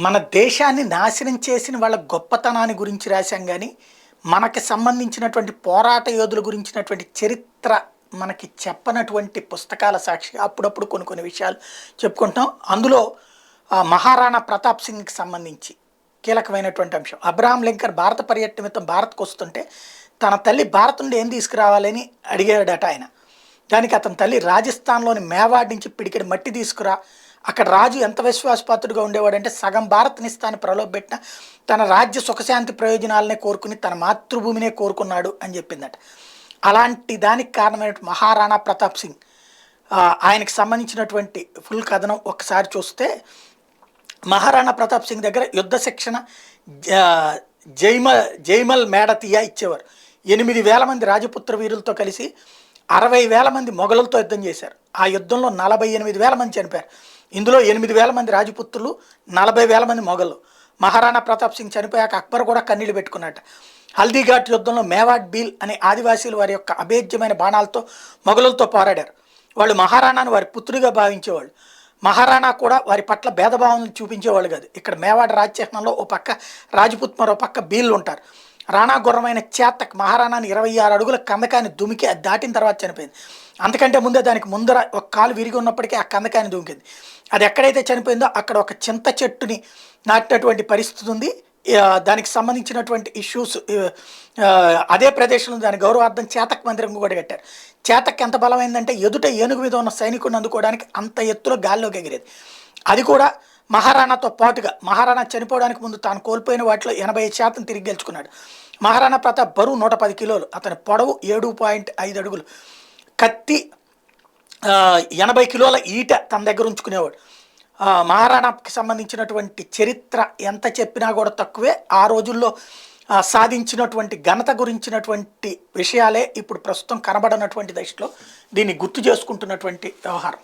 మన దేశాన్ని నాశనం చేసిన వాళ్ళ గొప్పతనాన్ని గురించి రాశాం కానీ మనకి సంబంధించినటువంటి పోరాట యోధుల గురించినటువంటి చరిత్ర మనకి చెప్పనటువంటి పుస్తకాల సాక్షిగా అప్పుడప్పుడు కొన్ని కొన్ని విషయాలు చెప్పుకుంటాం. అందులో మహారాణా ప్రతాప్ సింగ్కి సంబంధించి కీలకమైనటువంటి అంశం. అబ్రహాం లింకన్ భారత పర్యటన నిమిత్తం భారత్కు వస్తుంటే తన తల్లి భారత్ నుండి ఏం తీసుకురావాలని అడిగాడట ఆయన. దానికి అతని తల్లి రాజస్థాన్లోని మేవాడ్ నుంచి పిడికెడు మట్టి తీసుకురా, అక్కడ రాజు ఎంత విశ్వాసపాత్రుడిగా ఉండేవాడంటే సగం భారత్నిస్తాన్ని ప్రలోభపెట్టిన తన రాజ్య సుఖశాంతి ప్రయోజనాలనే కోరుకుని తన మాతృభూమినే కోరుకున్నాడు అని చెప్పిందట. అలాంటి దానికి కారణమైన మహారాణా ప్రతాప్ సింగ్ ఆయనకి సంబంధించినటువంటి ఫుల్ కథనం ఒకసారి చూస్తే, మహారాణా ప్రతాప్ సింగ్ దగ్గర యుద్ధ శిక్షణ జైమల్ మేడతియా ఇచ్చేవారు. 8,000 మంది రాజపుత్ర వీరులతో కలిసి 60,000 మంది మొఘలులతో యుద్ధం చేశారు. ఆ యుద్ధంలో 48,000 మంది చనిపోయారు. ఇందులో 8,000 మంది రాజపుత్రులు, 40,000 మంది మొఘలు. మహారాణా ప్రతాప్ సింగ్ చనిపోయాక అక్బర్ కూడా కన్నీళ్లు పెట్టుకున్నట్ట. హల్దీఘాట్ యుద్ధంలో మేవాడ్ బీల్ అనే ఆదివాసీలు వారి యొక్క అభేద్యమైన బాణాలతో మొఘలులతో పోరాడారు. వాళ్ళు మహారాణాను వారి పుత్రుడిగా భావించేవాళ్ళు. మహారాణా కూడా వారి పట్ల భేదభావం చూపించేవాళ్ళు కాదు. ఇక్కడ మేవాడ్ రాజ్యచిహ్నంలో ఓ పక్క రాజపుత్ మరో పక్క బీళ్ళు ఉంటారు. రాణా గుర్రమైన చేతక్ మహారాణాని 26 అడుగుల కందకాన్ని దుమికి అది దాటిన తర్వాత చనిపోయింది. అంతకంటే ముందే దానికి ముందర ఒక కాలు విరిగి ఉన్నప్పటికీ ఆ కందకాన్ని దుమికింది. అది ఎక్కడైతే చనిపోయిందో అక్కడ ఒక చింత చెట్టుని నాటినటువంటి పరిస్థితి ఉంది. దానికి సంబంధించినటువంటి ఇష్యూస్ అదే ప్రదేశంలో దాని గౌరవార్థం చేతక్ మందిరం కూడా కట్టారు. చేతక్ ఎంత బలమైందంటే ఎదుట ఏనుగు మీద ఉన్న సైనికుడిని అందుకోవడానికి అంత ఎత్తులో గాల్లోకి ఎగిరేది. అది కూడా మహారాణాతో పాటుగా మహారాణా చనిపోవడానికి ముందు తాను కోల్పోయిన వాటిలో 85% తిరిగి గెలుచుకున్నాడు. మహారాణా ప్రతాప్ బరువు 110 కిలోలు, అతని పొడవు 7.5 అడుగులు, కత్తి 80 కిలోల ఈట తన దగ్గర ఉంచుకునేవాడు. మహారాణాకి సంబంధించినటువంటి చరిత్ర ఎంత చెప్పినా కూడా తక్కువే. ఆ రోజుల్లో సాధించినటువంటి ఘనత గురించినటువంటి విషయాలే ఇప్పుడు ప్రస్తుతం కనబడనటువంటి దశలో దీన్ని గుర్తు చేసుకుంటున్నటువంటి వ్యవహారం.